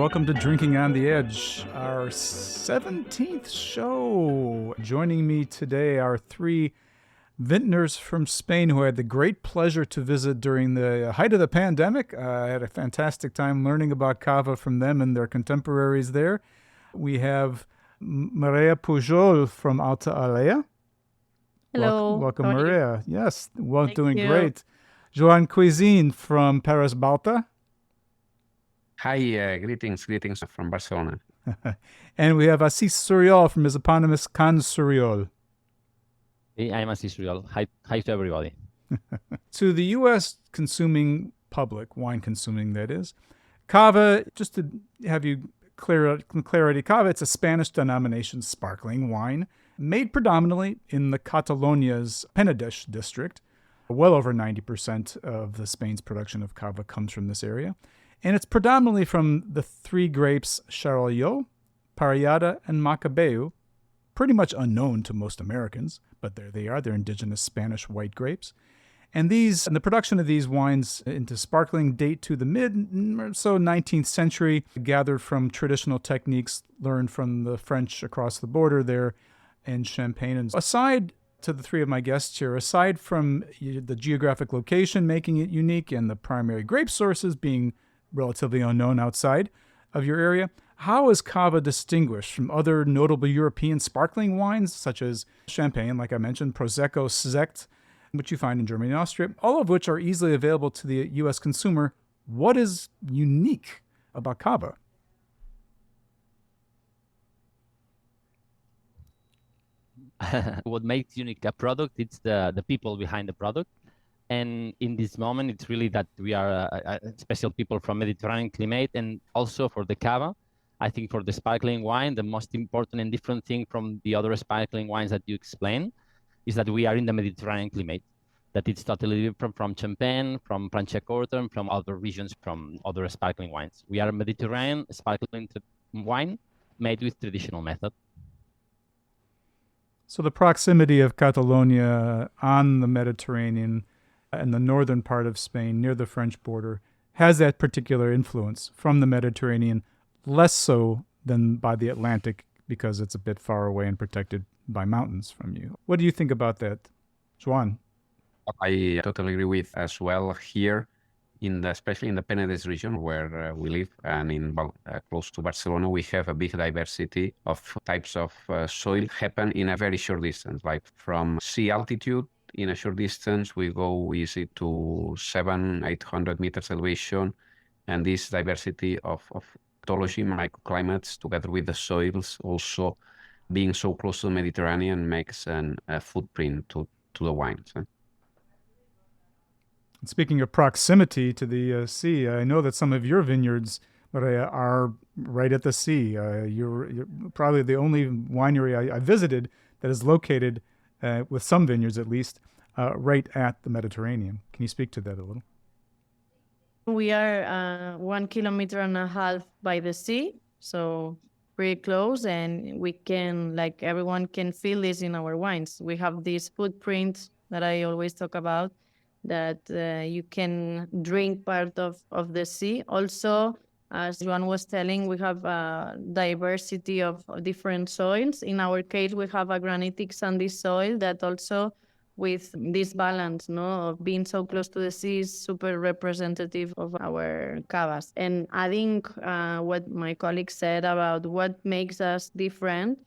welcome to Drinking on the Edge, our 17th show. Joining me today are three vintners from Spain who I had the great pleasure to visit during the height of the pandemic. I had a fantastic time learning about Cava from them and their contemporaries there. We have Maria Pujol from Alta Alella. Hello. Welcome, How are you? Maria. Yes, well, Thank doing you. great. Joan Cuisine from Parés Balta. Hi, greetings from Barcelona. And we have Assis Suriol from his eponymous Can Suriol. Hey, I'm Suriol. Hi to everybody. To the U.S. consuming public, wine consuming that is, Cava, just to have you clarity, Cava, it's a Spanish denomination sparkling wine made predominantly in the Catalonia's Penedès district. Well over 90% of the Spain's production of Cava comes from this area. And it's predominantly from the three grapes Suriol, Parellada, and Macabeu, pretty much unknown to most Americans, but there they are. They're indigenous Spanish white grapes. And the production of these wines into sparkling date to the mid-19th century, gathered from traditional techniques learned from the French across the border there in Champagne. And aside to the three of my guests here, aside from the geographic location making it unique and the primary grape sources being relatively unknown outside of your area, how is Cava distinguished from other notable European sparkling wines such as Champagne, like I mentioned, Prosecco, Sekt, which you find in Germany and Austria, all of which are easily available to the U.S. consumer? What is unique about Cava? What makes unique a product, it's the people behind the product. And in this moment, it's really that we are a special people from Mediterranean climate, and also for the Cava. I think for the sparkling wine, the most important and different thing from the other sparkling wines that you explained is that we are in the Mediterranean climate, that it's totally different from Champagne, from Franciacorta, and from other regions, from other sparkling wines. We are a Mediterranean sparkling wine made with traditional method. So the proximity of Catalonia on the Mediterranean and the northern part of Spain near the French border has that particular influence from the Mediterranean, less so than by the Atlantic because it's a bit far away and protected by mountains from you. What do you think about that, Joan? I totally agree with as well here, especially in the Penedès region where we live, and close to Barcelona, we have a big diversity of types of soil happen in a very short distance, like from sea altitude. In a short distance, we go easy to 700-800 meters elevation, and this diversity of ecology, microclimates, together with the soils, also being so close to the Mediterranean, makes a footprint to the wines. Speaking of proximity to the sea, I know that some of your vineyards, Maria, are right at the sea. You're probably the only winery I visited that is located, with some vineyards at least, right at the Mediterranean. Can you speak to that a little? We are 1.5 kilometers by the sea, so pretty close, and we can, like everyone can feel this in our wines. We have this footprint that I always talk about, that you can drink part of the sea. Also, as Juan was telling, we have a diversity of different soils. In our case, we have a granitic sandy soil that also, with this balance of being so close to the sea, is super representative of our cavas. And adding what my colleague said about what makes us different,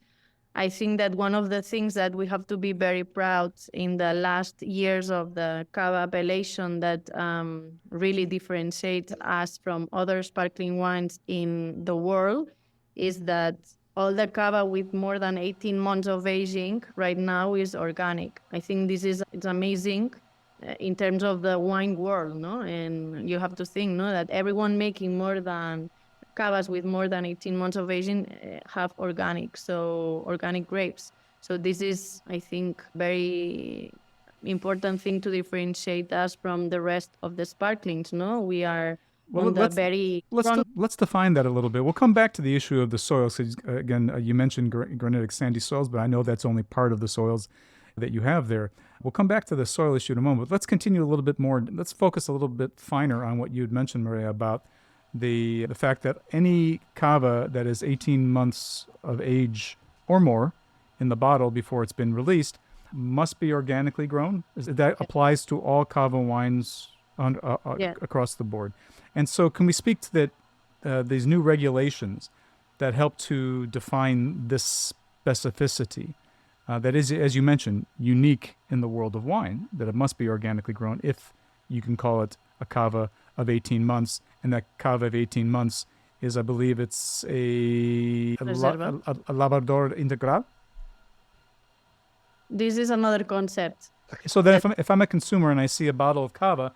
I think that one of the things that we have to be very proud in the last years of the Cava appellation that really differentiates us from other sparkling wines in the world is that all the Cava with more than 18 months of aging right now is organic. I think it's amazing in terms of the wine world, no? And you have to think, no, that everyone making more than Cavas with more than 18 months of aging have organic grapes. So this is, I think, very important thing to differentiate us from the rest of the sparklings. No, we are let's define that a little bit. We'll come back to the issue of the soils. Again, you mentioned granitic sandy soils, but I know that's only part of the soils that you have there. We'll come back to the soil issue in a moment. But let's continue a little bit more. Let's focus a little bit finer on what you had mentioned, Maria, about the fact that any cava that is 18 months of age or more in the bottle before it's been released must be organically grown. That applies to all cava wines across the board. And so can we speak to these new regulations that help to define this specificity that is, as you mentioned, unique in the world of wine, that it must be organically grown if you can call it a cava of 18 months, and that cava of 18 months is, I believe, it's a Labrador Integral. This is another concept. So then if I'm a consumer and I see a bottle of cava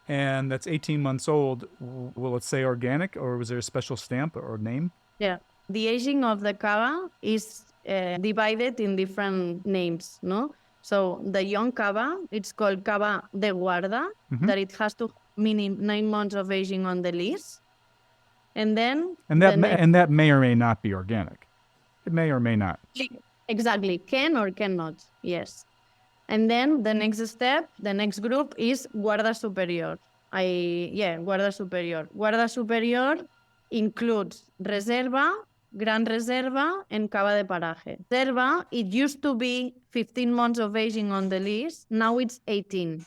and that's 18 months old, will it say organic, or was there a special stamp or name? Yeah. The aging of the cava is divided in different names, no? So the young cava, it's called cava de guarda, that it has to minimum 9 months of aging on the lees. And then... And that may or may not be organic. It may or may not. Exactly. Can or cannot. Yes. And then the next step, the next group is guarda superior. Guarda superior. Guarda superior includes reserva, gran reserva, and cava de paraje. Reserva, it used to be 15 months of aging on the lees. Now it's 18.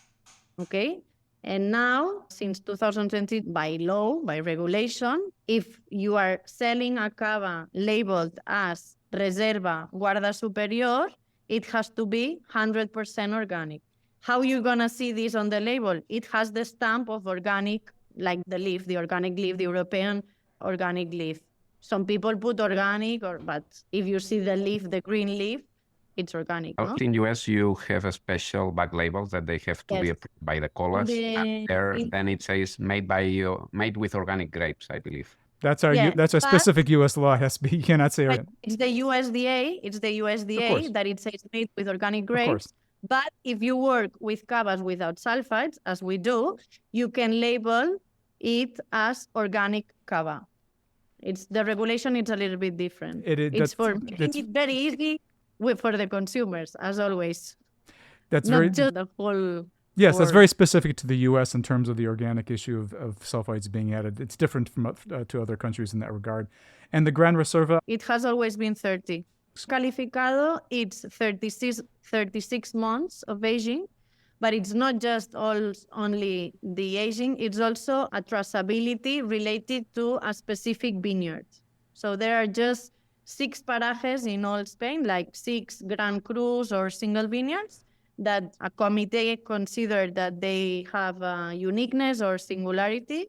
Okay? And now, since 2020, by law, by regulation, if you are selling a cava labeled as Reserva Guarda Superior, it has to be 100% organic. How are you going to see this on the label? It has the stamp of organic, like the leaf, the organic leaf, the European organic leaf. Some people put organic, but if you see the leaf, the green leaf, it's organic. No? In US, you have a special back labels that they have to be approved by the college. Then it says made with organic grapes, I believe. That's our specific U.S. law. You cannot say organic. It's the USDA. It's the USDA that it says made with organic grapes. But if you work with cavas without sulfites, as we do, you can label it as organic cava. It's the regulation. It's a little bit different. It's very easy for the consumers, as always. That's not just the whole. Yes, that's very specific to the U.S. in terms of the organic issue of sulfites being added. It's different from to other countries in that regard. And the Gran Reserva? It has always been 30. Calificado, it's 36 months of aging, but it's not just only the aging, it's also a traceability related to a specific vineyard. So there are just 6 parajes in all Spain, like 6 Grand Crus or single vineyards, that a committee considered that they have uniqueness or singularity.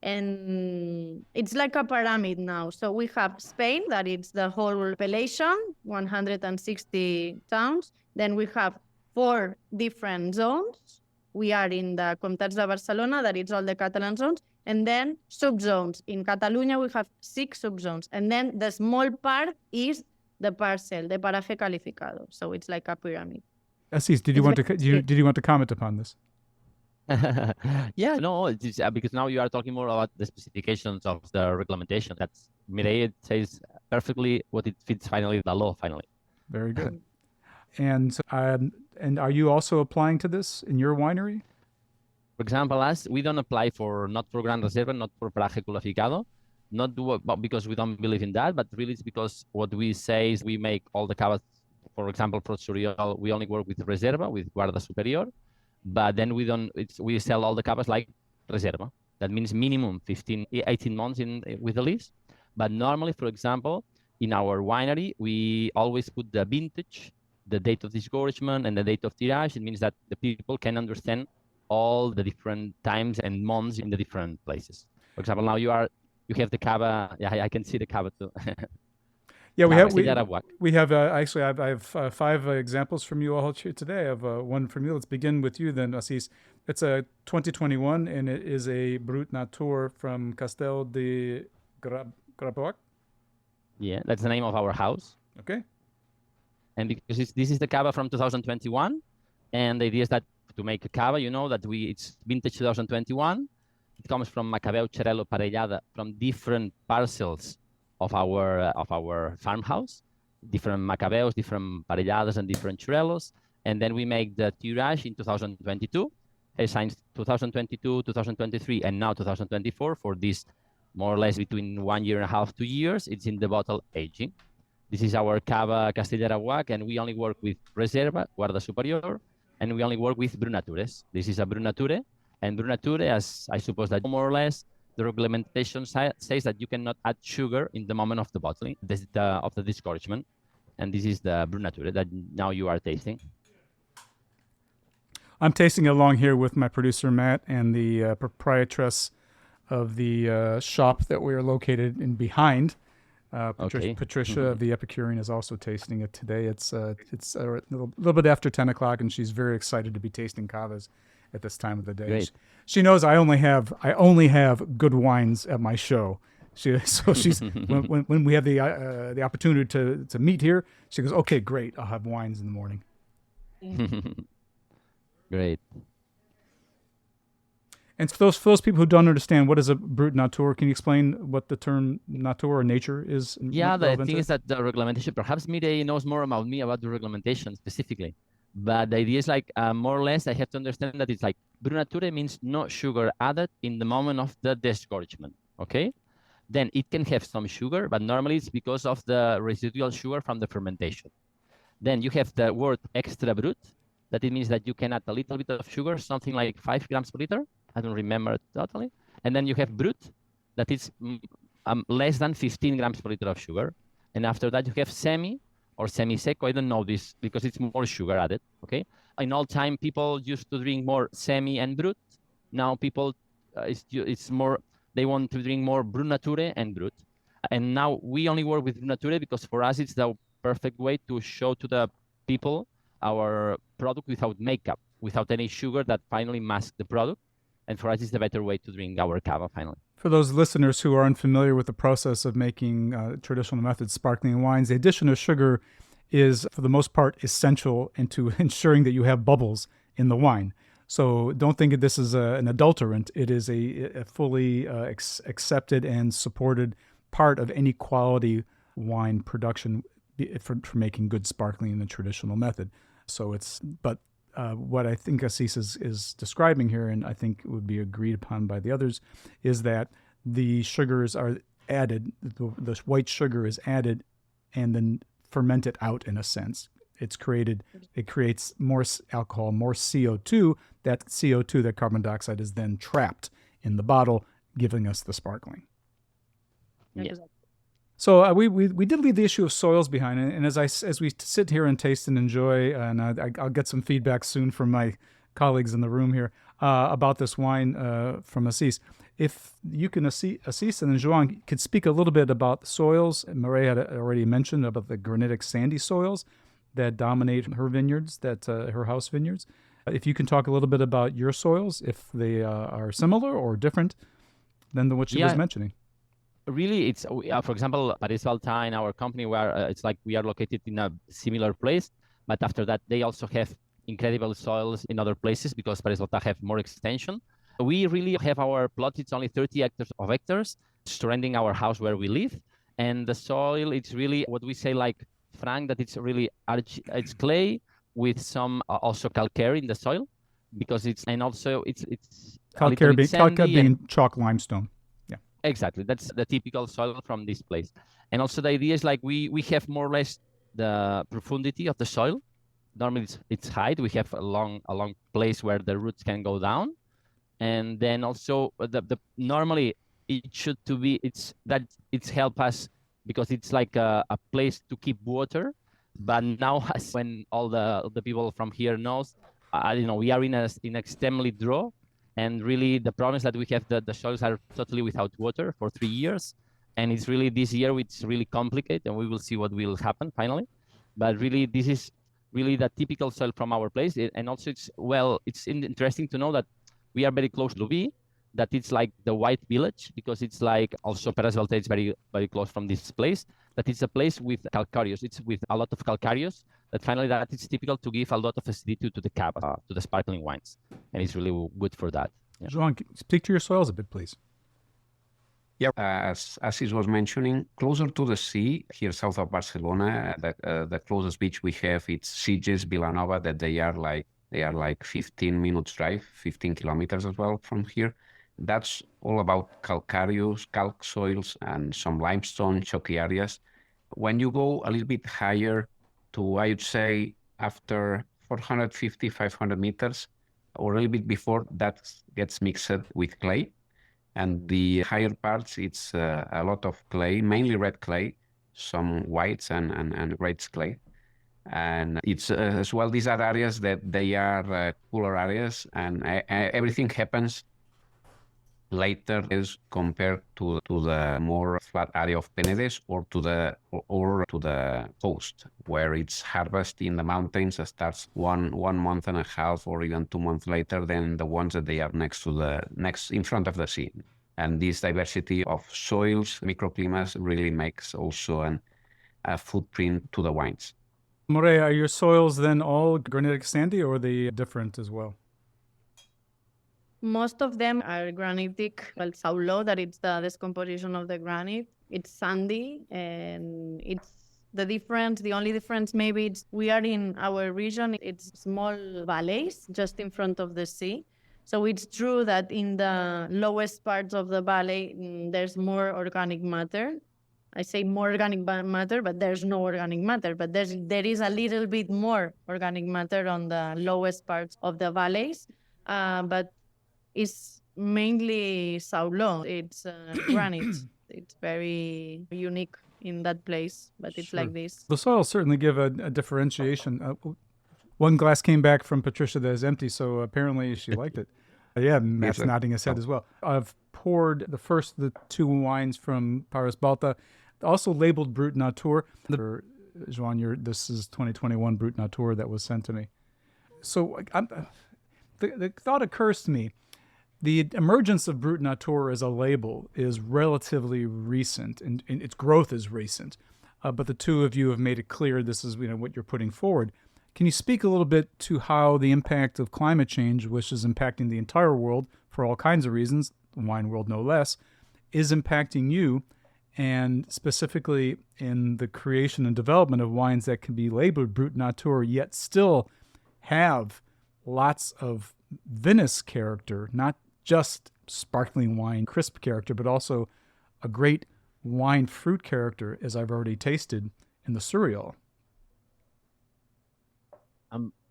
And it's like a pyramid now. So we have Spain, that it's the whole appellation, 160 towns. Then we have 4 different zones. We are in the Comtats de Barcelona, that it's all the Catalan zones. And then subzones. In Catalonia, we have 6 subzones. And then the small part is the parcel, the paraje calificado. So it's like a pyramid. Assis, did you want to comment upon this? Yeah, no, it's, because now you are talking more about the specifications of the reglementation. That's Mireille says perfectly what it fits finally, the law finally. Very good. And are you also applying to this in your winery? For example, we don't apply not for Gran Reserva, not for Paraje Calificado, not because we don't believe in that, but really it's because what we say is we make all the cavas. For example, for Suriol, we only work with Reserva, with Guarda Superior, but then we sell all the cavas like Reserva. That means minimum 18 months with the lease. But normally, for example, in our winery, we always put the vintage, the date of disgorgement, and the date of tirage. It means that the people can understand all the different times and months in the different places. For example, now you have the cava. Yeah, I can see the cava too. Yeah, we have actually I have 5 examples from you all here today. I have one from you. Let's begin with you then, Assis. It's a 2021, and it is a Brut Natur from Castel de Graboac. Yeah, that's the name of our house. Okay. And because this is the cava from 2021, and the idea is that to make a cava, it's vintage 2021. It comes from Macabeu, Xarel·lo, Parellada, from different parcels of our farmhouse, different Macabeos, different Parelladas, and different Xarel·los. And then we make the tirage in 2022, signs 2022, 2023, and now 2024 for this more or less between 1 year and a half, 2 years. It's in the bottle aging. This is our Cava Castellera WAC, and we only work with Reserva, Guarda Superior, and we only work with Brunatures. This is a Brunature, and Brunature, as I suppose that more or less, the regulation says that you cannot add sugar in the moment of the bottling, of the discouragement. And this is the Brunature that now you are tasting. I'm tasting along here with my producer, Matt, and the proprietress of the shop that we are located in behind. Patricia of the Epicurean is also tasting it today. It's a little bit after 10 o'clock, and she's very excited to be tasting cavas at this time of the day. Great. She knows I only have good wines at my show. So she's when we have the opportunity to meet here, she goes, "Okay, great. I'll have wines in the morning." Great. And for those people who don't understand, what is a brut nature? Can you explain what the term nature or nature is? Yeah, the thing is that the regulation, perhaps Mireille knows more about me about the regulation specifically. But the idea is like, more or less, I have to understand that it's like, Brunature means no sugar added in the moment of the disgorgement, okay? Then it can have some sugar, but normally it's because of the residual sugar from the fermentation. Then you have the word extra brut, that it means that you can add a little bit of sugar, something like 5 grams per liter. I don't remember totally. And then you have brut, that is less than 15 grams per liter of sugar. And after that, you have semi or semi-seco. I don't know this because it's more sugar added, okay? In all time, people used to drink more semi and brut. Now people, it's more, they want to drink more Brunature and brut. And now we only work with Brunature because for us, it's the perfect way to show to the people our product without makeup, without any sugar that finally masks the product. And for us, it's the better way to drink our cava finally. For those listeners who are unfamiliar with the process of making traditional methods sparkling wines, the addition of sugar is, for the most part, essential into ensuring that you have bubbles in the wine. So don't think of this as an adulterant. It is a fully accepted and supported part of any quality wine production for making good sparkling in the traditional method. So what I think Assis is describing here, and I think would be agreed upon by the others, is that the sugars are added, the white sugar is added and then fermented out in a sense. It creates more alcohol, more CO2. That CO2, that carbon dioxide, is then trapped in the bottle, giving us the sparkling. Yeah. So we did leave the issue of soils behind, and as we sit here and taste and enjoy, and I'll get some feedback soon from my colleagues in the room here about this wine from Assis. If you can, Assis and Joan could speak a little bit about the soils. Mireille had already mentioned about the granitic sandy soils that dominate her vineyards, her house vineyards. If you can talk a little bit about your soils, if they are similar or different than what she was mentioning. Really, it's for example, Parés Balta in our company, where it's like we are located in a similar place, but after that they also have incredible soils in other places because Parés Balta have more extension. We really have our plot, it's only 30 hectares surrounding our house where we live, and the soil, it's really what we say like Frank, that it's really it's clay with some also calcare in the soil, because it's calcare being chalk limestone. Exactly, that's the typical soil from this place. And also the idea is like we have more or less the profundity of the soil. Normally it's height. We have a long place where the roots can go down, and then also the normally it should to be it's help us because it's like a place to keep water. But now, when all the people from here knows, we are in an extremely dry. And really, the problem is that we have the soils are totally without water for 3 years. And it's really this year, it's really complicated, and we will see what will happen finally. But really, this is really the typical soil from our place. And also, it's interesting to know that we are very close to Louis, that it's like the white village, because it's like also Parés Balta is very, very close from this place, that it's a place with calcareous. It's with a lot of calcareous, that finally that it's typical to give a lot of acidity to the cava, to the sparkling wines. And it's really good for that. Yeah. Joan, speak to your soils a bit, please. Yeah, as he was mentioning, closer to the sea, here south of Barcelona, the closest beach we have, it's Sitges, Vilanova, that they are like 15 minutes drive, 15 kilometers as well from here. That's all about calcareous, calc soils, and some limestone, chalky areas. When you go a little bit higher to, I would say, after 450, 500 meters, or a little bit before, that gets mixed with clay. And the higher parts, it's a lot of clay, mainly red clay, some whites and reds clay. And it's as well, these are areas that they are cooler areas, and everything happens later as compared to the more flat area of Penedès or to the coast, where it's harvest in the mountains that starts one month and a half or even 2 months later than the ones that they are next in front of the sea. And this diversity of soils, microclimates, really makes also a footprint to the wines. Moray, are your soils then all granitic sandy, or are they different as well? Most of them are granitic, well, Suriol, that it's the decomposition of the granite. It's sandy, and it's the only difference maybe we are in our region, it's small valleys just in front of the sea. So it's true that in the lowest parts of the valley, there's more organic matter. I say more organic matter, but there's no organic matter. But there is a little bit more organic matter on the lowest parts of the valleys. But it's mainly Suriol. It's granite. It's very unique in that place, but it's like this. The soils certainly give a differentiation. One glass came back from Patricia that is empty, so apparently she liked it. Yeah, Matt's nodding his head as well. I've poured the two wines from Parés Balta, also labeled Brut Nature. Joan, this is 2021 Brut Nature that was sent to me. So the thought occurs to me, the emergence of Brut Nature as a label is relatively recent, and its growth is recent. But the two of you have made it clear this is what you're putting forward. Can you speak a little bit to how the impact of climate change, which is impacting the entire world for all kinds of reasons, the wine world no less, is impacting you, and specifically in the creation and development of wines that can be labeled Brut Nature, yet still have lots of vinous character, not just sparkling wine, crisp character, but also a great wine fruit character, as I've already tasted in the Suriol.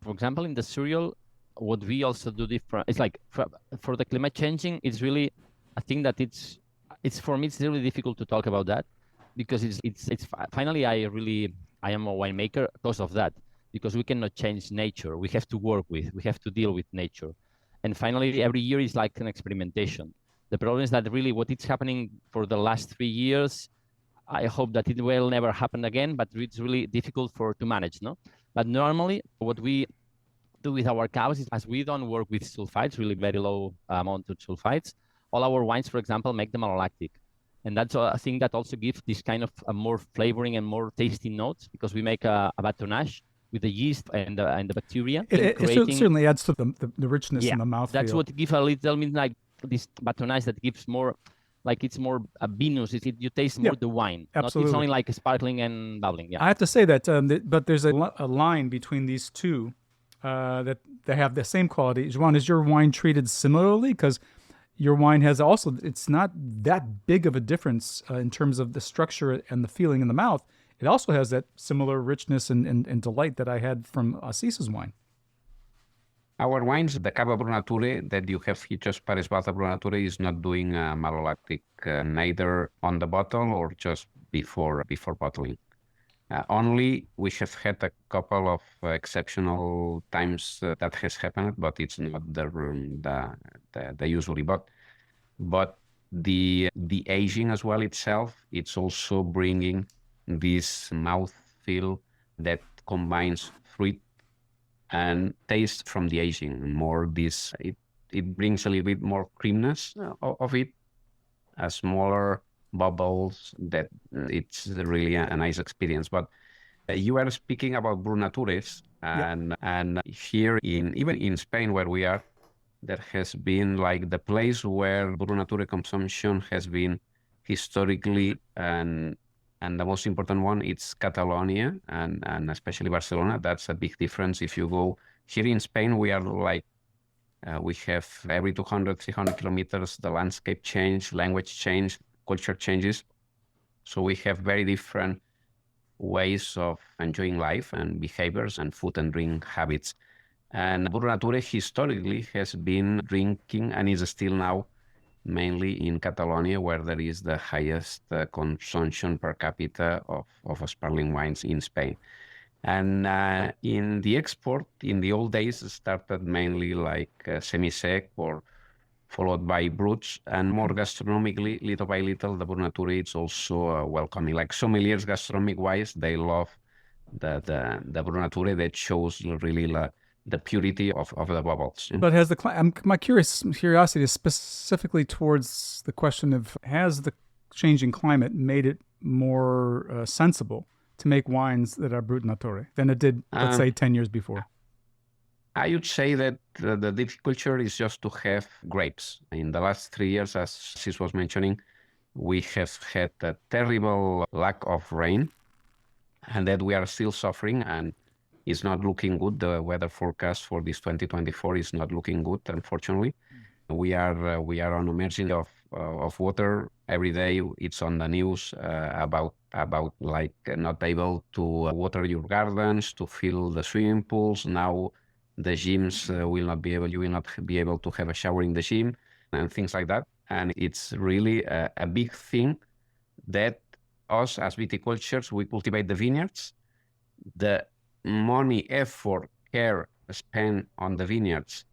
For example, in the Suriol, what we also do different, it's like for the climate changing, it's really, I think that it's for me, it's really difficult to talk about that, because it's finally, I am a winemaker because of that, because we cannot change nature. We have to deal with nature. And finally, every year is like an experimentation. The problem is that really what is happening for the last 3 years, I hope that it will never happen again, but it's really difficult to manage, no? But normally, what we do with our cows is, as we don't work with sulfites, really very low amount of sulfites, all our wines, for example, make them malolactic. And that's a thing that also gives this kind of more flavoring and more tasty notes, because we make a batonnage with the yeast and the bacteria. It certainly adds to the richness in the mouthfeel. That's what gives a little bit like this batonnage that gives more, like it's more vinous. You taste more the wine. Absolutely. It's only like sparkling and bubbling. Yeah. I have to say that, but there's a line between these two that they have the same quality. Joan, is your wine treated similarly? Because your wine has also, it's not that big of a difference in terms of the structure and the feeling in the mouth. It also has that similar richness and delight that I had from Assis's wine. Our wines, the Cava Brut Nature that you have here, just Parés Balta Brut Nature, is not doing malolactic neither on the bottle or just before bottling. Only we have had a couple of exceptional times that has happened, but it's not the usually. But the aging as well itself, it's also bringing this mouthfeel that combines fruit and taste from the aging. More this, it brings a little bit more creaminess of it, a smaller bubbles, that it's really a nice experience. But you are speaking about Brut Natures, and here even in Spain where we are, there has been like the place where Brut Nature consumption has been historically, and the most important one, it's Catalonia and especially Barcelona. That's a big difference. If you go here in Spain, we are like We have every 200, 300 kilometers, the landscape change, language change, culture changes. So we have very different ways of enjoying life and behaviors and food and drink habits. And Nature historically has been drinking and is still now mainly in Catalonia, where there is the highest consumption per capita of sparkling wines in Spain. And in the export, in the old days, it started mainly like semi-sec or followed by brutes, and more gastronomically, little by little, the Nature is also welcoming. Like sommeliers, gastronomic-wise, they love the Nature that shows really the purity of the bubbles. But has my curiosity is specifically towards the question of, has the changing climate made it more sensible to make wines that are Brut Nature than it did, let's say, 10 years before? I would say that the difficulty is just to have grapes. In the last 3 years, as Sis was mentioning, we have had a terrible lack of rain, and that we are still suffering, and it's not looking good. The weather forecast for this 2024 is not looking good, unfortunately. We are on a margin of water every day. It's on the news about like not able to water your gardens, to fill the swimming pools. Now the gyms you will not be able to have a shower in the gym and things like that. And it's really a big thing that us as viticultures, we cultivate the vineyards. The money, effort, care spent on the vineyards,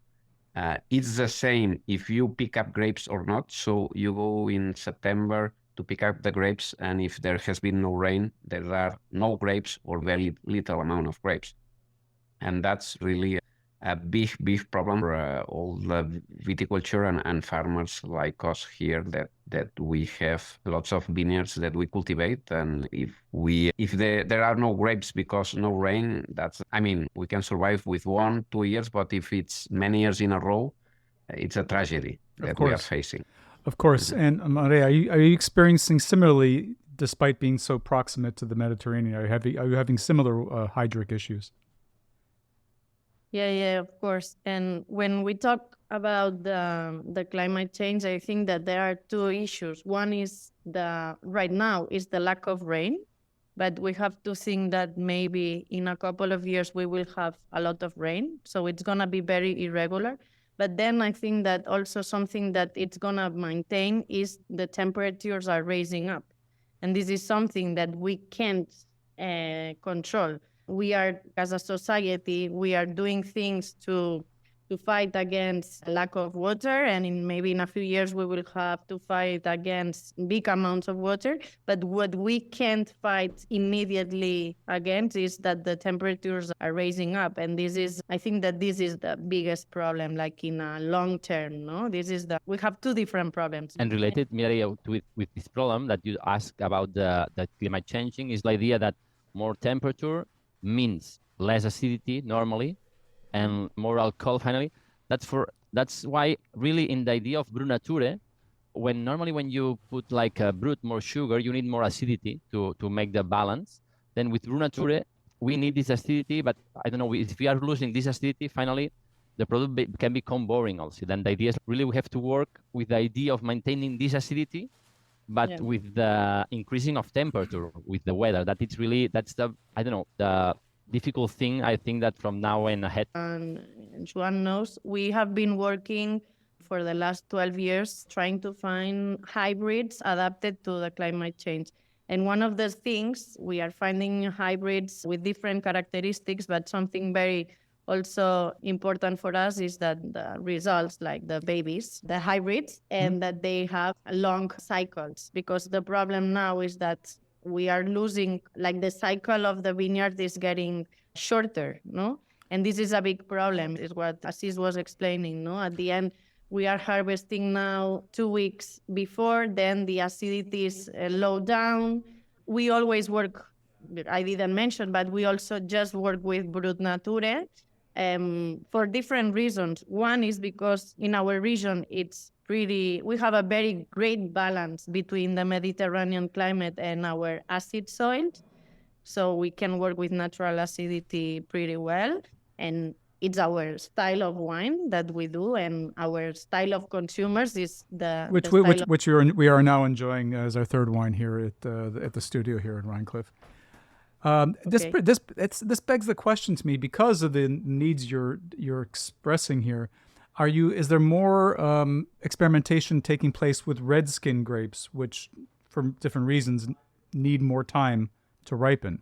it's the same if you pick up grapes or not. So you go in September to pick up the grapes, and if there has been no rain, there are no grapes or very little amount of grapes. And that's really a big problem for all the viticulture and farmers like us here, that we have lots of vineyards that we cultivate. And if there are no grapes because no rain, we can survive with 1-2 years, but if it's many years in a row, it's a tragedy that we are facing. Of course. And Maria, are you experiencing similarly, despite being so proximate to the Mediterranean? Are you having similar hydric issues? Yeah, of course. And when we talk about the climate change, I think that there are two issues. One is right now is the lack of rain, but we have to think that maybe in a couple of years we will have a lot of rain. So it's going to be very irregular. But then I think that also something that it's going to maintain is the temperatures are raising up. And this is something that we can't control. We are, as a society, we are doing things to fight against lack of water, and maybe in a few years we will have to fight against big amounts of water. But what we can't fight immediately against is that the temperatures are raising up, and I think that this is the biggest problem, like in a long term. No, we have two different problems. And related, Mireia, with this problem that you asked about the climate changing, is the idea that more temperature means less acidity normally, and more alcohol finally. That's why really in the idea of Brut Nature, when you put like a brut more sugar, you need more acidity to make the balance. Then with Brut Nature, we need this acidity, but I don't know, if we are losing this acidity, finally the product can become boring also. Then the idea is really we have to work with the idea of maintaining this acidity, but with the increasing of temperature, with the weather, that's the difficult thing, I think, that from now and ahead. And Juan knows, we have been working for the last 12 years trying to find hybrids adapted to the climate change. And one of the things, we are finding hybrids with different characteristics, but something very also important for us is that the results, like the babies, the hybrids, and that they have long cycles. Because the problem now is that we are losing, like the cycle of the vineyard is getting shorter, no? And this is a big problem, is what Assis was explaining, no? At the end, we are harvesting now 2 weeks before, then the acidity is low down. We always work, I didn't mention, but we also just work with Brut Nature for different reasons. One is because in our region, we have a very great balance between the Mediterranean climate and our acid soils. So we can work with natural acidity pretty well. And it's our style of wine that we do, and our style of consumers is we are now enjoying as our third wine here at the studio here in Rhinecliff. This begs the question to me, because of the needs you're expressing here. Is there more experimentation taking place with red skin grapes, which for different reasons need more time to ripen?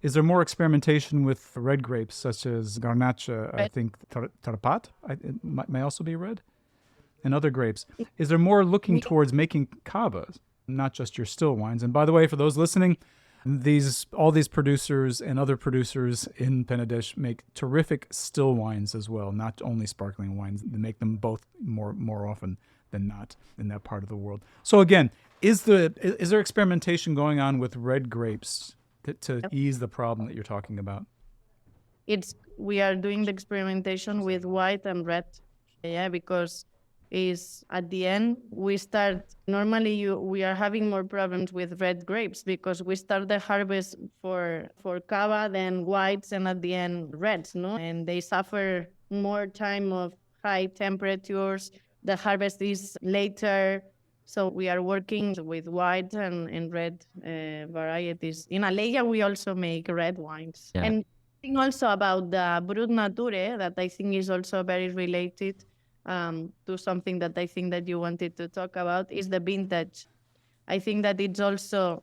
Is there more experimentation with red grapes, such as Garnacha, I think Tarapat it may also be red, and other grapes? Is there more looking towards making Cavas, not just your still wines? And by the way, for those listening, all these producers and other producers in Penedès make terrific still wines as well, not only sparkling wines. They make them both more often than not in that part of the world. So again, is there experimentation going on with red grapes to ease the problem that you're talking about? We are doing the experimentation with white and red, because is at the end we are having more problems with red grapes, because we start the harvest for Cava, then whites, and at the end reds, and they suffer more time of high temperatures. The harvest is later, so we are working with white and red varieties. In Alella we also make red wines. And also about the Brut Nature, that I think is also very related to something that I think that you wanted to talk about, is the vintage. I think that it's also,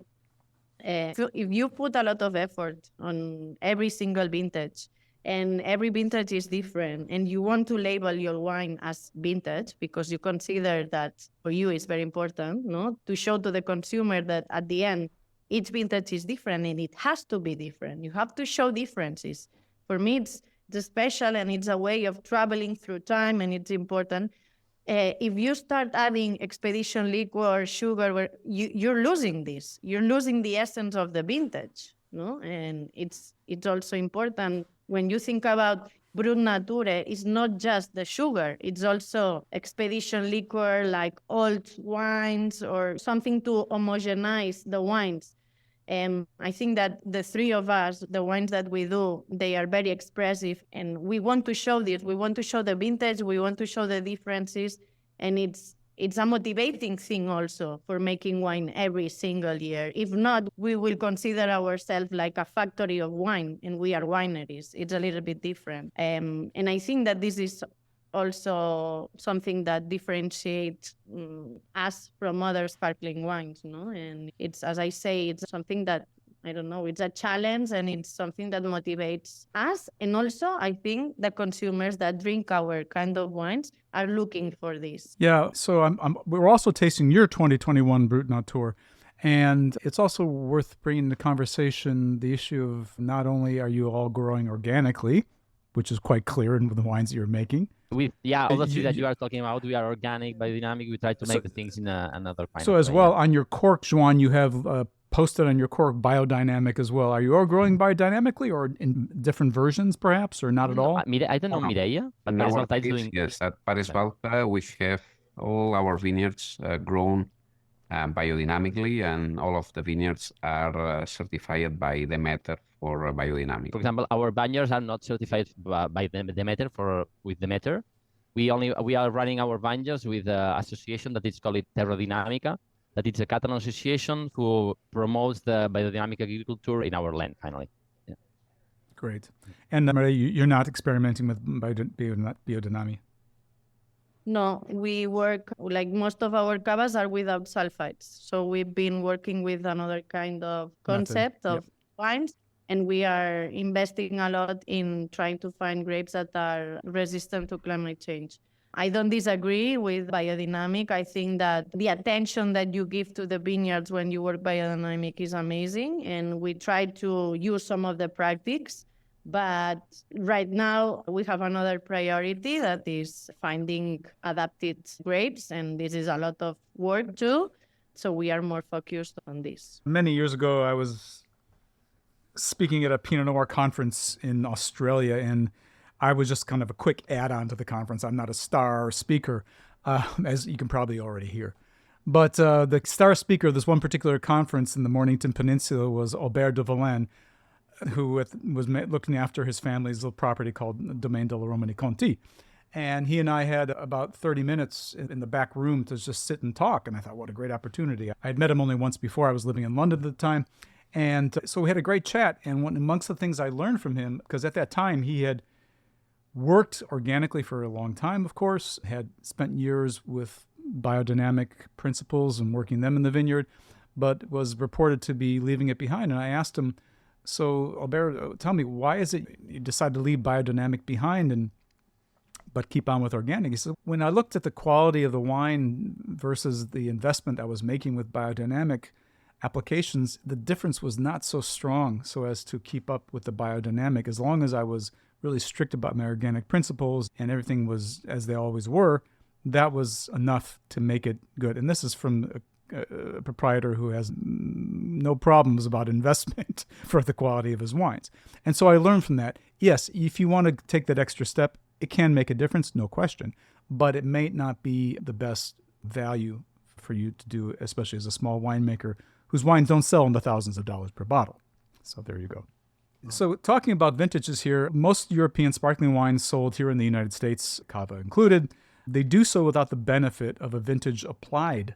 if you put a lot of effort on every single vintage, and every vintage is different, and you want to label your wine as vintage because you consider that for you it's very important, to show to the consumer that at the end each vintage is different, and it has to be different. You have to show differences. For me, it's special, and it's a way of traveling through time, and it's important. If you start adding expedition liquor or sugar, you're losing this. You're losing the essence of the vintage, And it's also important when you think about Brut Nature, it's not just the sugar. It's also expedition liquor, like old wines or something to homogenize the wines. I think that the three of us, the wines that we do, they are very expressive, and we want to show this. We want to show the vintage. We want to show the differences, and it's a motivating thing also for making wine every single year. If not, we will consider ourselves like a factory of wine, and we are wineries. It's a little bit different. And I think that this is also something that differentiates us from other sparkling wines, And it's, as I say, it's something that, I don't know, it's a challenge, and it's something that motivates us. And also, I think the consumers that drink our kind of wines are looking for this. Yeah, so we're also tasting your 2021 Brut Nature. And it's also worth bringing to conversation the issue of not only are you all growing organically, which is quite clear in the wines that you're making. All the things that you are talking about, we are organic, biodynamic. We try to make the things in another kind of way. So as well, on your cork, Joan, you have posted on your cork biodynamic as well. Are you all growing biodynamically, or in different versions perhaps, or not at all? I don't know Mireia, but In Parés our Balta is case, doing... yes, at Parés Balta, we have all our vineyards grown biodynamically, and all of the vineyards are certified by Demeter for biodynamic. For example, our vineyards are not certified by Demeter with Demeter. We are running our vineyards with an association that is called Terrodinamica, that it's a Catalan association who promotes the biodynamic agriculture in our land, finally. Yeah. Great. And Maria, you're not experimenting with biodynamic? No, we work, like most of our cavas are without sulfites. So we've been working with another kind of concept of wines, and we are investing a lot in trying to find grapes that are resistant to climate change. I don't disagree with biodynamic. I think that the attention that you give to the vineyards when you work biodynamic is amazing, and we try to use some of the practices. But right now, we have another priority that is finding adapted grapes, and this is a lot of work too. So we are more focused on this. Many years ago, I was speaking at a Pinot Noir conference in Australia, and I was just kind of a quick add-on to the conference. I'm not a star speaker, as you can probably already hear. But the star speaker of this one particular conference in the Mornington Peninsula was Albert de Villaine. who was looking after his family's little property called Domaine de la Romanée-Conti. And he and I had about 30 minutes in the back room to just sit and talk. And I thought, what a great opportunity. I had met him only once before. I was living in London at the time. And so we had a great chat. And amongst the things I learned from him, because at that time he had worked organically for a long time, of course, had spent years with biodynamic principles and working them in the vineyard, but was reported to be leaving it behind. And I asked him, so Alberto, tell me, why is it you decided to leave biodynamic behind but keep on with organic? He said, when I looked at the quality of the wine versus the investment I was making with biodynamic applications, the difference was not so strong so as to keep up with the biodynamic. As long as I was really strict about my organic principles and everything was as they always were, that was enough to make it good. And this is from a proprietor who has no problems about investment for the quality of his wines. And so I learned from that, yes, if you want to take that extra step, it can make a difference, no question, but it may not be the best value for you to do, especially as a small winemaker whose wines don't sell in the thousands of dollars per bottle. So there you go. So talking about vintages here, most European sparkling wines sold here in the United States, Cava included, they do so without the benefit of a vintage applied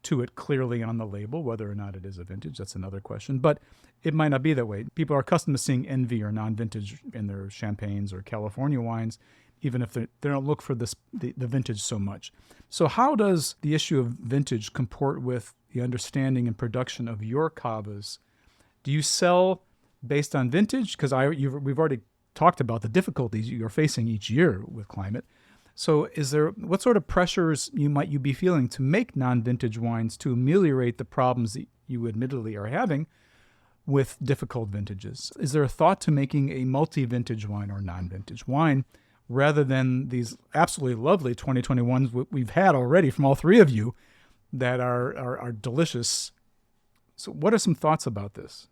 to it clearly on the label. Whether or not it is a vintage, that's another question, but it might not be that way. People are accustomed to seeing NV or non-vintage in their champagnes or California wines, even if they don't look for the vintage so much. So how does the issue of vintage comport with the understanding and production of your cavas? Do you sell based on vintage? Because we've already talked about the difficulties you're facing each year with climate. So what sort of pressures you be feeling to make non-vintage wines to ameliorate the problems that you admittedly are having with difficult vintages? Is there a thought to making a multi-vintage wine or non-vintage wine rather than these absolutely lovely 2021s we've had already from all three of you that are delicious? So what are some thoughts about this?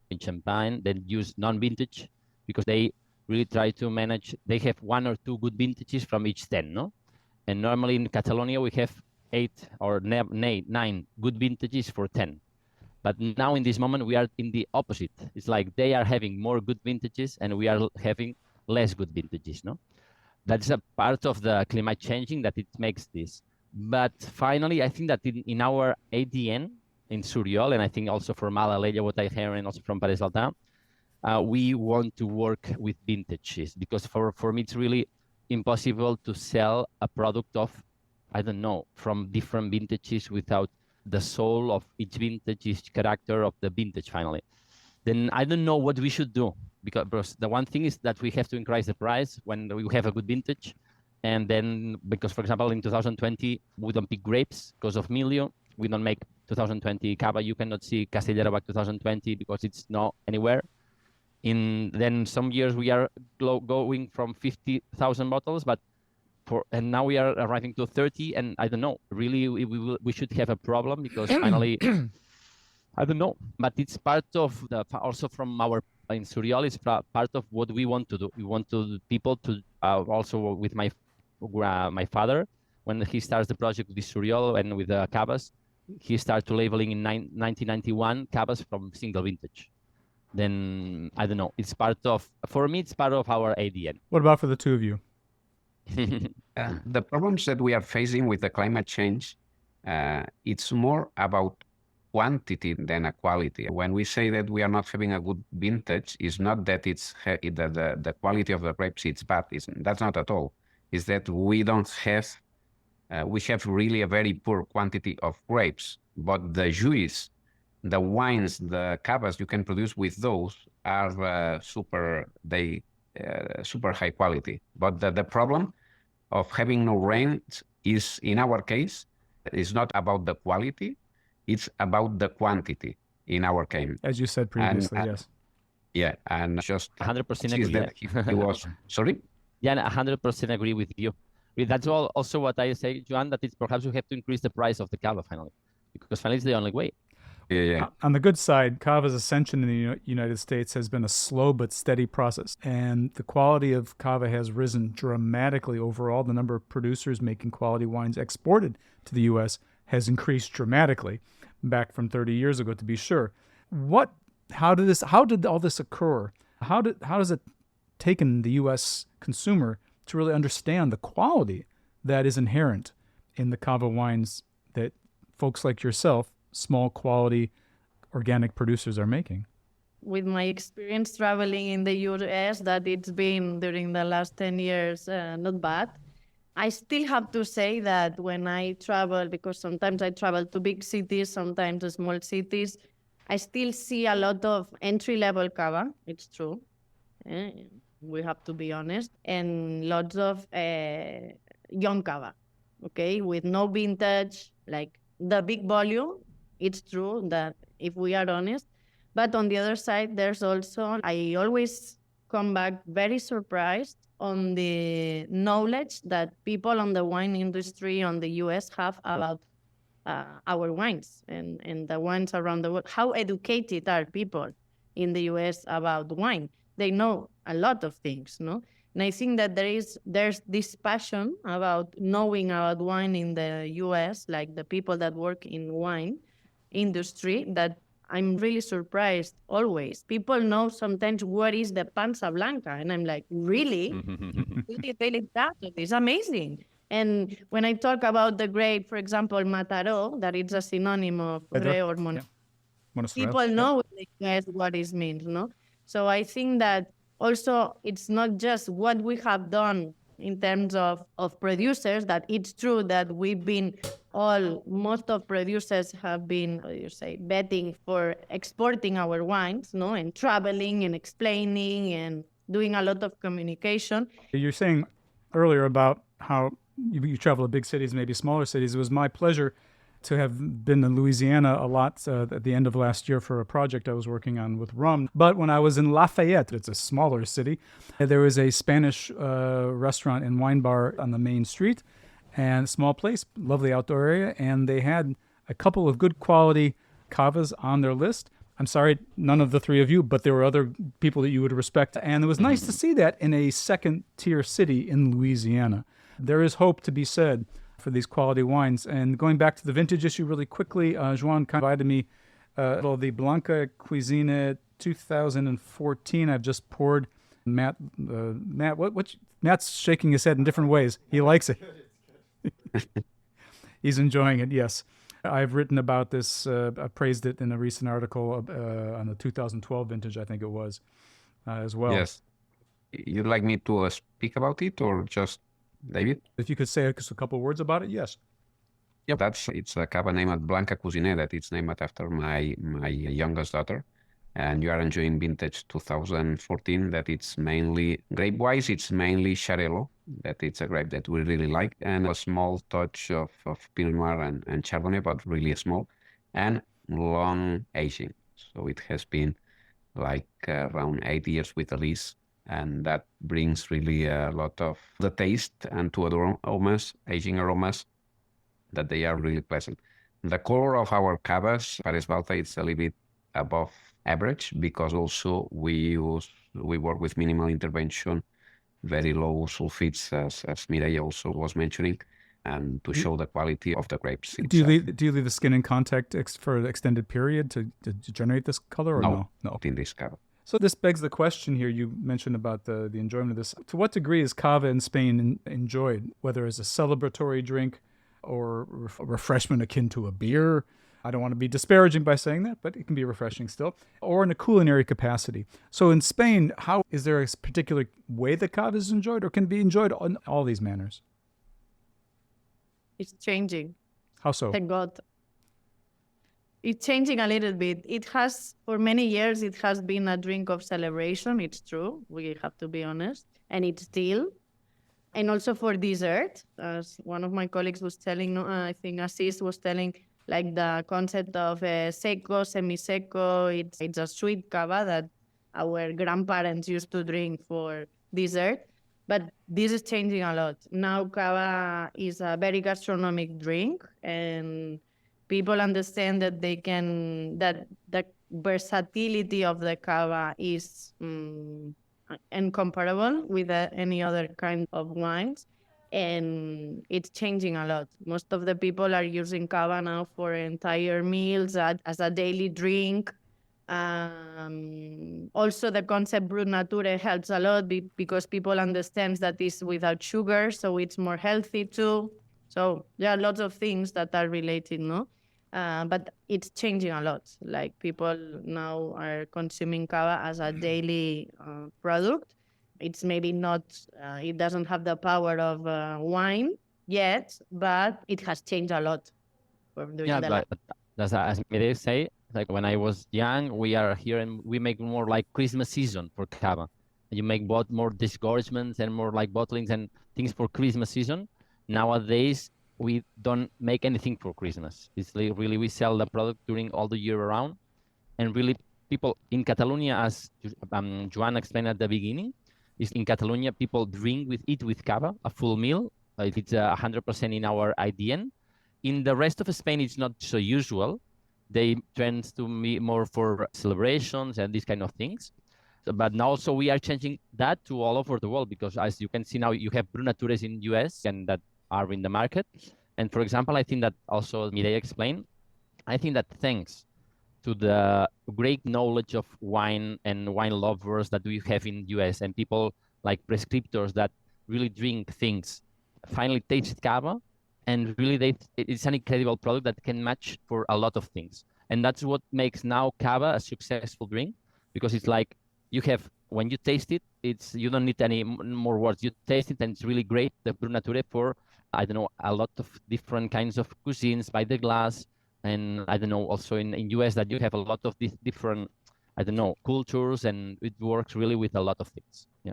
In Champagne, they use non-vintage because they really try to manage. They have 1 or 2 good vintages from each 10, no? And normally in Catalonia, we have 8 or 9 good vintages for 10. But now in this moment, we are in the opposite. It's like they are having more good vintages and we are having less good vintages, no? That's a part of the climate changing that it makes this. But finally, I think that in our ADN, in Suriol, and I think also from Alta Alella, what I hear, and also from Parés Balta, we want to work with vintages because for me, it's really impossible to sell a product of, I don't know, from different vintages without the soul of each vintage, each character of the vintage finally. Then I don't know what we should do because the one thing is that we have to increase the price when we have a good vintage. And then, because for example, in 2020, we don't pick grapes because of mildew. We don't make 2020 Cava. You cannot see Castillera back 2020 because it's not anywhere. Then some years we are going from 50,000 bottles, and now we are arriving to 30. And I don't know. Really, we should have a problem because finally, I don't know. But it's part of also from our in Suriol. It's part of what we want to do. We want people to also with my father when he starts the project with Suriol and with the Cavas. He started labeling in 1991 Cavas from single vintage. Then, I don't know, for me, it's part of our ADN. What about for the two of you? The problems that we are facing with the climate change, it's more about quantity than a quality. When we say that we are not having a good vintage, it's not that the quality of the grapes is bad. That's not at all. It's that we don't have we have really a very poor quantity of grapes, but the jus, the wines, the cavas you can produce with those are super high quality. But the problem of having no rain is, in our case, is not about the quality, it's about the quantity in our case. As you said previously, yes. Yeah, and just 100% agree. That he was, sorry? Yeah, 100% agree with you. That's also what I say, Joan, that it's perhaps we have to increase the price of the Cava finally, because finally it's the only way. Yeah. On the good side, Cava's ascension in the United States has been a slow but steady process, and the quality of Cava has risen dramatically overall. The number of producers making quality wines exported to the U.S. has increased dramatically, back from 30 years ago, to be sure. What How did all this occur? How does it taken the U.S. consumer to really understand the quality that is inherent in the Cava wines that folks like yourself, small quality organic producers, are making? With my experience traveling in the US, that it's been during the last 10 years not bad. I still have to say that when I travel, because sometimes I travel to big cities, sometimes to small cities, I still see a lot of entry-level cava, it's true. We have to be honest, and lots of young cava, okay, with no vintage, like the big volume. It's true that if we are honest, but on the other side, there's also, I always come back very surprised on the knowledge that people on the wine industry on the US have about our wines and the wines around the world. How educated are people in the US about wine? They know a lot of things, no? And I think that there's this passion about knowing about wine in the US, like the people that work in wine industry, that I'm really surprised always. People know sometimes what is the panza blanca, and I'm like, really? Really, really that? It's amazing. And when I talk about the grape, for example, Mataró, that it's a synonym of Ré or people know what it means, no? So I think that also it's not just what we have done in terms of producers, that it's true that most of producers have been, betting for exporting our wines, no? And traveling and explaining and doing a lot of communication. You're saying earlier about how you travel to big cities, maybe smaller cities. It was my pleasure to have been in Louisiana a lot at the end of last year for a project I was working on with rum. But when I was in Lafayette, it's a smaller city, there was a Spanish restaurant and wine bar on the main street, and small place, lovely outdoor area, and they had a couple of good quality cavas on their list. I'm sorry, none of the three of you, but there were other people that you would respect. And it was nice to see that in a second-tier city in Louisiana. There is hope to be said for these quality wines. And going back to the vintage issue really quickly, Joan invited me the Blanca Cuisine 2014. I've just poured. Matt, Matt's shaking his head in different ways. He likes it. He's enjoying it, yes. I've written about this, I praised it in a recent article on the 2012 vintage, I think it was, as well. Yes. You'd like me to speak about it or just David? If you could say just a couple words about it, yes. Yep, it's a cava named Blanca Cuisine, that it's named after my youngest daughter. And you are enjoying vintage 2014, that it's mainly, grape-wise, it's mainly Xarel·lo, that it's a grape that we really like, and a small touch of Pinot Noir and Chardonnay, but really small, and long aging. So it has been like around 8 years with the lease, and that brings really a lot of the taste and to aromas, aging aromas, that they are really pleasant. The color of our cavas, Parés Balta, it's a little bit above average, because also we work with minimal intervention, very low sulfites, as Mireia also was mentioning, and to show the quality of the grapes. Do you leave the skin in contact for an extended period to generate this color, or no? No, in this cava. So this begs the question here. You mentioned about the enjoyment of this. To what degree is cava in Spain enjoyed, whether as a celebratory drink or a refreshment akin to a beer? I don't want to be disparaging by saying that, but it can be refreshing still, or in a culinary capacity. So in Spain, how is there a particular way that cava is enjoyed, or can it be enjoyed in all these manners? It's changing. How so? Thank God. It's changing a little bit. It has, for many years, it has been a drink of celebration. It's true. We have to be honest. And it's still. And also for dessert, as one of my colleagues was telling, I think Assis was telling, like the concept of seco, semi-seco. It's a sweet cava that our grandparents used to drink for dessert. But this is changing a lot. Now cava is a very gastronomic drink, and people understand that that the versatility of the cava is incomparable with any other kind of wines. And it's changing a lot. Most of the people are using cava now for entire meals as a daily drink. Also, the concept Brut Nature helps a lot because people understand that it's without sugar, so it's more healthy too. So there are lots of things that are related, no? But it's changing a lot. Like people now are consuming cava as a daily product. It's maybe not, it doesn't have the power of wine yet, but it has changed a lot during Yeah, the but that's as Mire say, like when I was young, we are here and we make more like Christmas season for cava. You make more disgorgements and more like bottlings and things for Christmas season. Nowadays, we don't make anything for Christmas. It's like really we sell the product during all the year around, and really people in Catalonia, as Joan explained at the beginning, is in Catalonia people eat with cava a full meal. It's 100% in our IDN. In the rest of Spain, it's not so usual. They tend to be more for celebrations and these kind of things. But now also we are changing that to all over the world because as you can see now, you have Brut Natures in US and that are in the market. And for example, I think that also Mireia explained, I think that thanks to the great knowledge of wine and wine lovers that we have in US and people like prescriptors that really drink things, finally taste cava, and really it's an incredible product that can match for a lot of things. And that's what makes now cava a successful drink, because it's like when you taste it, you don't need any more words. You taste it and it's really great. The Brut Nature for, I don't know, a lot of different kinds of cuisines by the glass. And I don't know, also in US that you have a lot of these different, I don't know, cultures, and it works really with a lot of things. Yeah.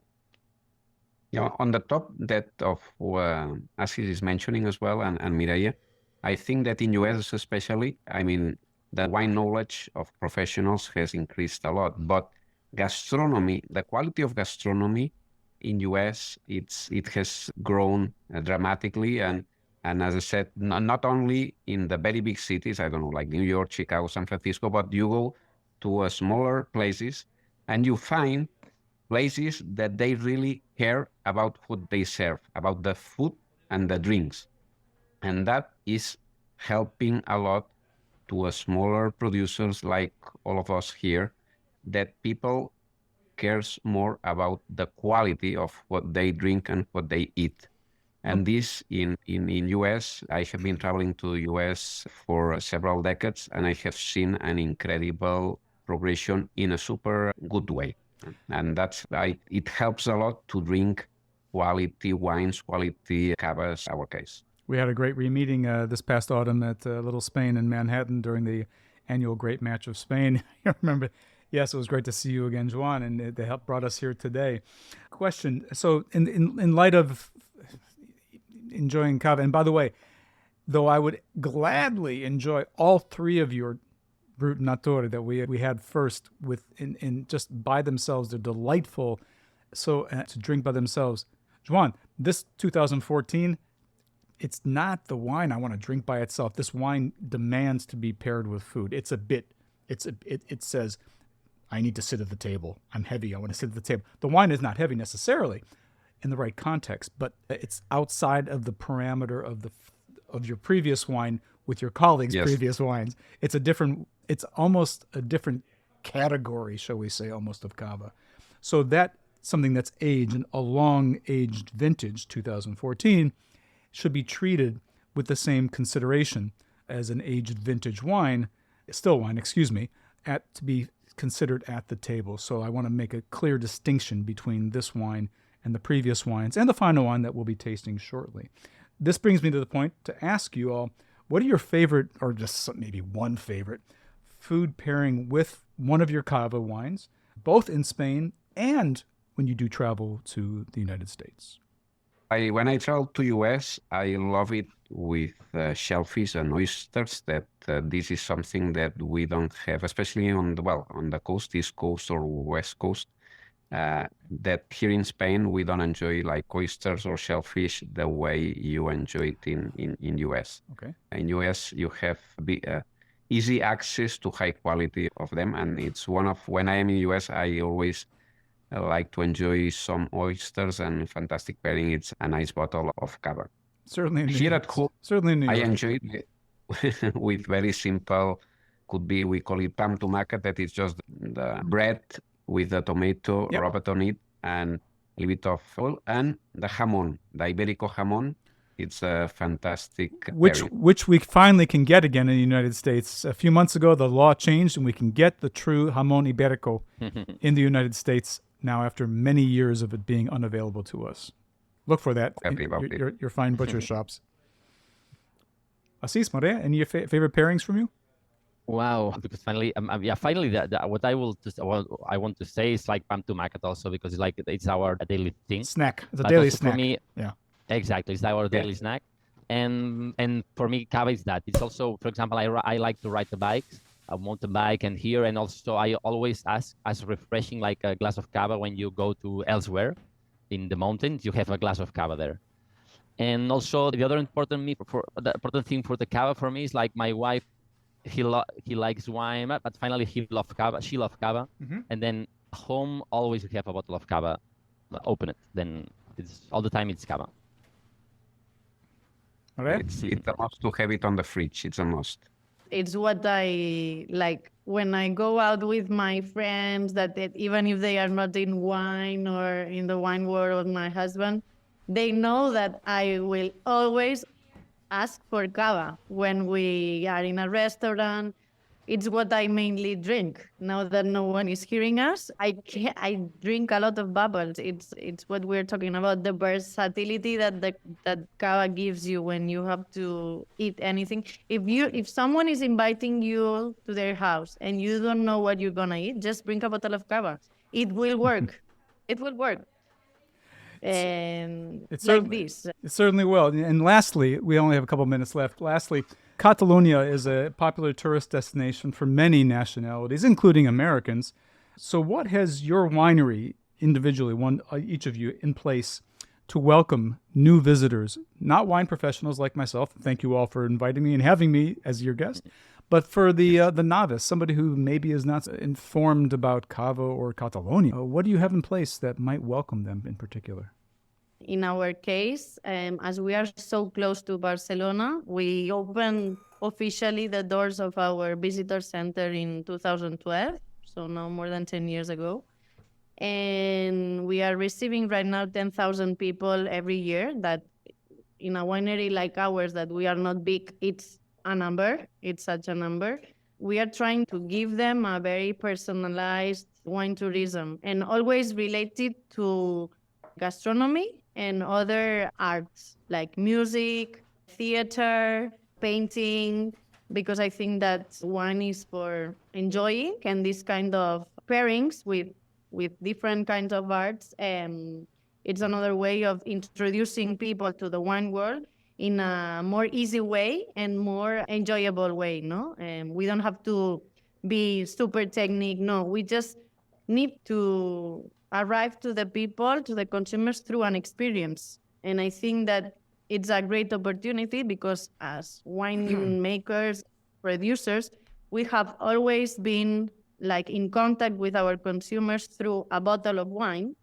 Yeah, on the top that of as he is mentioning as well, and Mireia, I think that in US especially, I mean, the wine knowledge of professionals has increased a lot, but gastronomy, the quality of gastronomy in US, it has grown dramatically, and as I said, not only in the very big cities, I don't know, like New York, Chicago, San Francisco, but you go to smaller places and you find places that they really care about what they serve, about the food and the drinks. And that is helping a lot to smaller producers like all of us here, that people cares more about the quality of what they drink and what they eat. And this in US, I have been traveling to US for several decades, and I have seen an incredible progression in a super good way. And it helps a lot to drink quality wines, quality cavas, our case. We had a great re-meeting this past autumn at Little Spain in Manhattan during the annual Great Match of Spain. I remember, yes, it was great to see you again, Joan, and they helped brought us here today. Question, so in light of enjoying cava, and by the way, though I would gladly enjoy all three of your Brut Nature that we had first in just by themselves, they're delightful. So to drink by themselves, Joan, this 2014, it's not the wine I want to drink by itself. This wine demands to be paired with food. It says, I need to sit at the table. I'm heavy. I want to sit at the table. The wine is not heavy necessarily in the right context, but it's outside of the parameter of your previous wine with your colleagues' previous wines. It's almost a different category, shall we say, almost of cava. So that something that's aged, and a long-aged vintage, 2014, should be treated with the same consideration as an aged vintage wine, still wine, to be considered at the table. So I want to make a clear distinction between this wine and the previous wines and the final wine that we'll be tasting shortly. This brings me to the point to ask you all, what are your favorite, or just maybe one favorite, food pairing with one of your cava wines, both in Spain and when you do travel to the United States? When I travel to US, I love it with shellfish and oysters. That this is something that we don't have, especially on the coast, East Coast or West Coast. That here in Spain we don't enjoy like oysters or shellfish the way you enjoy it in US. Okay. In US you have easy access to high quality of them, and it's when I am in US I always like to enjoy some oysters and fantastic pairing. It's a nice bottle of cava. Certainly in New Here York. at home, Certainly in New York. I enjoy it with very simple could be, we call it pan tumaca, that is just the bread with the tomato wrapped on it and a little bit of oil, and the jamón, the Iberico jamón. It's a fantastic which we finally can get again in the United States. A few months ago, the law changed, and we can get the true jamón ibérico in the United States now after many years of it being unavailable to us. Look for that in your fine butcher shops. Asís, Maria, any favorite pairings from you? Wow, because finally, finally, what I want to say is like pan tumacat also, because it's our daily thing. Snack. It's a daily snack. For me, yeah. Exactly, it's our daily snack, and for me, Cava is that. It's also, for example, I like to ride the bikes, a mountain bike, and here, and also I always ask as refreshing like a glass of Cava when you go to elsewhere, in the mountains, you have a glass of Cava there. And also the other important thing for the Cava for me is like my wife, he likes wine, but finally she loves Cava, and then home always we have a bottle of Cava, open it, then it's all the time it's Cava. All right. It's a must to have it on the fridge. It's a must. It's what I like when I go out with my friends, that even if they are not in wine or in the wine world, my husband, they know that I will always ask for Cava when we are in a restaurant. It's what I mainly drink. Now that no one is hearing us, I drink a lot of bubbles. It's what we're talking about, the versatility that Cava gives you when you have to eat anything. If someone is inviting you to their house and you don't know what you're gonna eat, just bring a bottle of Cava. It will work. It will work. And it's like this. It certainly will. And lastly, we only have a couple minutes left. Lastly, Catalonia is a popular tourist destination for many nationalities, including Americans. So what has your winery individually, each of you, in place to welcome new visitors, not wine professionals like myself? Thank you all for inviting me and having me as your guest. But for the novice, somebody who maybe is not informed about Cava or Catalonia, what do you have in place that might welcome them in particular? In our case, as we are so close to Barcelona, we opened officially the doors of our visitor center in 2012, so now more than 10 years ago. And we are receiving right now 10,000 people every year. That in a winery like ours, that we are not big, it's a number. It's such a number. We are trying to give them a very personalized wine tourism, and always related to gastronomy and other arts like music, theater, painting, because I think that wine is for enjoying, and this kind of pairings with different kinds of arts, it's another way of introducing people to the wine world in a more easy way and more enjoyable way, no? We don't have to be super technique, no. We just need to arrive to the people, to the consumers through an experience. And I think that it's a great opportunity because as wine makers, producers, we have always been like in contact with our consumers through a bottle of wine.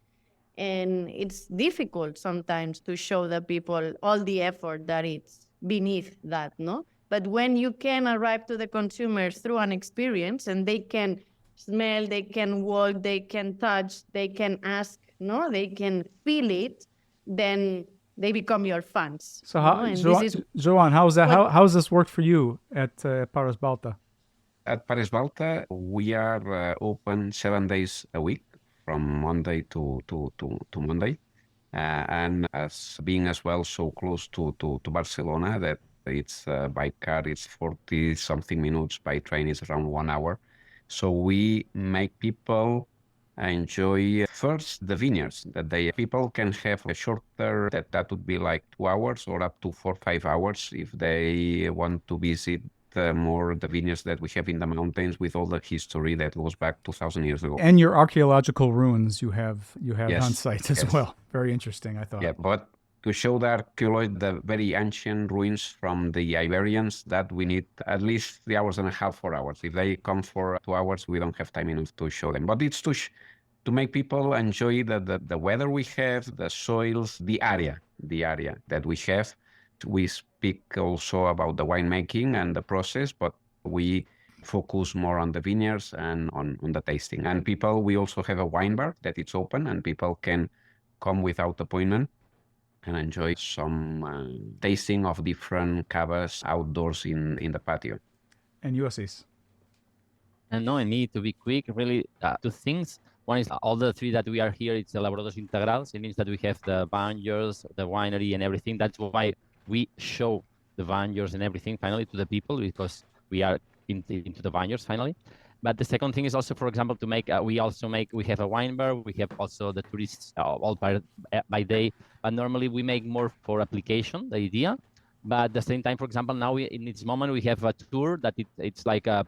And it's difficult sometimes to show the people all the effort that it's beneath that, no? But when you can arrive to the consumers through an experience and they can smell, they can walk, they can touch, they can ask, no, they can feel it, then they become your fans. So, Joan, how's that? How's this worked for you at Parés Balta? At Parés Balta, we are open 7 days a week, from Monday to Monday, and as being as well so close to Barcelona that it's by car it's 40 something minutes, by train it's around 1 hour. So we make people enjoy first the vineyards, that people can have a shorter, that would be like 2 hours or up to 4 or 5 hours if they want to visit more the vineyards that we have in the mountains with all the history that goes back 2,000 years ago. And your archaeological ruins you have Yes. on site as well. Very interesting, I thought. Yeah, but to show the very ancient ruins from the Iberians, that we need at least 3 hours and a half, 4 hours. If they come for 2 hours, we don't have time enough to show them. But it's to make people enjoy the weather we have, the soils, the area that we have. We speak also about the winemaking and the process, but we focus more on the vineyards and on the tasting. And people, we also have a wine bar that it's open and people can come without appointment and enjoy some tasting of different cavas outdoors in the patio. And USCs. And no, I need to be quick. Really, two things. One is all the three that we are here. It's elaborados integrals. It means that we have the vineyards, the winery, and everything. That's why we show the vineyards and everything finally to the people, because we are into the vineyards finally. But the second thing is also, for example, to make. We have a wine bar. We have also the tourists all by day. But normally we make more for application, the idea. But at the same time, for example, now in this moment we have a tour that it's like a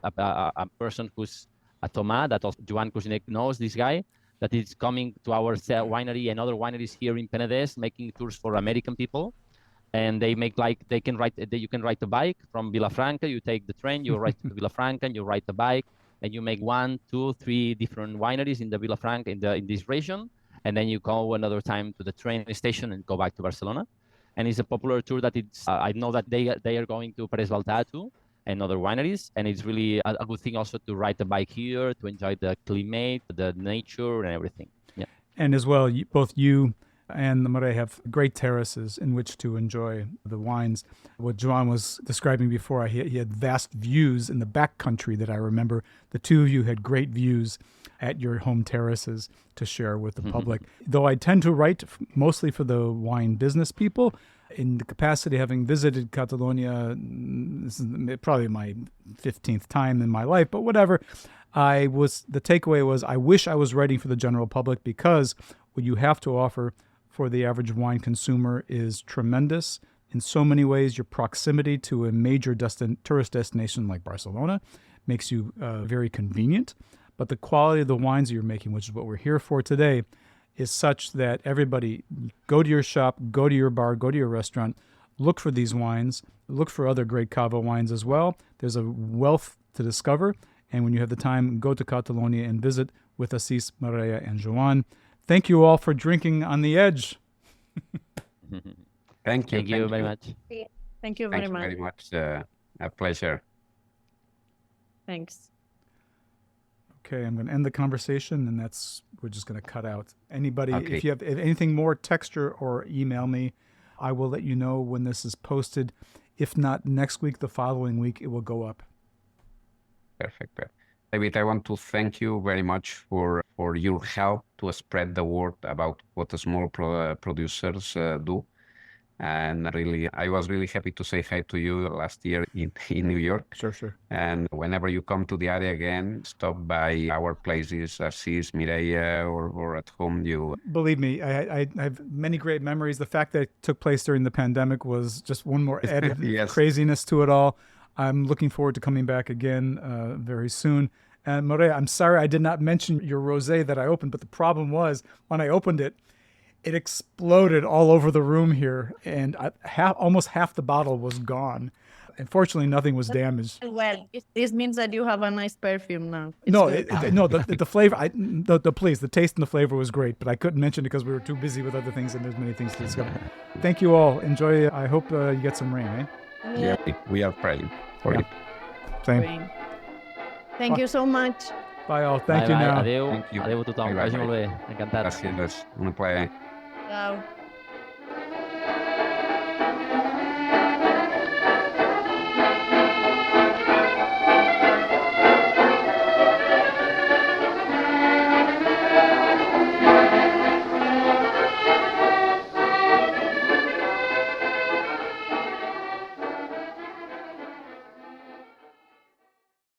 person who's a Thomas, that also Joan Cousinet knows this guy, that is coming to our winery and other wineries here in Penedès, making tours for American people. And they make you can ride the bike from Vilafranca, you take the train, you ride to Vilafranca, and you ride the bike, and you make 1, 2, 3 different wineries in the Vilafranca, in this region. And then you go another time to the train station and go back to Barcelona. And it's a popular tour that I know that they are going to Parés Balta too, and other wineries. And it's really a good thing also to ride the bike here, to enjoy the climate, the nature, and everything. Yeah. And as well, both you and the Marais have great terraces in which to enjoy the wines. What Joan was describing before, he had vast views in the back country that I remember. The two of you had great views at your home terraces to share with the public. Though I tend to write mostly for the wine business people, in the capacity having visited Catalonia, this is probably my 15th time in my life, but whatever. The takeaway was, I wish I was writing for the general public, because what you have to offer for the average wine consumer is tremendous. In so many ways, your proximity to a major tourist destination like Barcelona makes you very convenient. But the quality of the wines you're making, which is what we're here for today, is such that everybody go to your shop, go to your bar, go to your restaurant, look for these wines, look for other great Cava wines as well. There's a wealth to discover. And when you have the time, go to Catalonia and visit with Assis, Maria, and Joan. Thank you all for drinking on the edge. Thank you. Thank you very much. Thank you very much. A pleasure. Thanks. Okay, I'm going to end the conversation, and we're just going to cut out. Anybody, Okay. if you have anything more, texture or email me. I will let you know when this is posted. If not next week, the following week, it will go up. Perfect. David, I want to thank you very much for your help to spread the word about what the small producers do. And really, I was really happy to say hi to you last year in New York. Sure. And whenever you come to the area again, stop by our places, Assis, Mireia, or at home. Believe me, I have many great memories. The fact that it took place during the pandemic was just one more added Yes. craziness to it all. I'm looking forward to coming back again very soon. And Maria, I'm sorry I did not mention your rosé that I opened, but the problem was when I opened it, it exploded all over the room here, and almost half the bottle was gone. Unfortunately, nothing was damaged. Well, this means that you have a nice perfume now. It's No, good. the flavor, the taste and the flavor was great, but I couldn't mention it because we were too busy with other things, and there's many things to discover. Thank you all. Enjoy. I hope you get some rain, eh? Yeah, we are praying for it. Same. Thank you so much. Bye all. Thank you now. Adéu. Thank you. Adéu a tothom. Bye, bye, Vagi molt bé. Encantat. Gràcies. Un plaer. Ciao.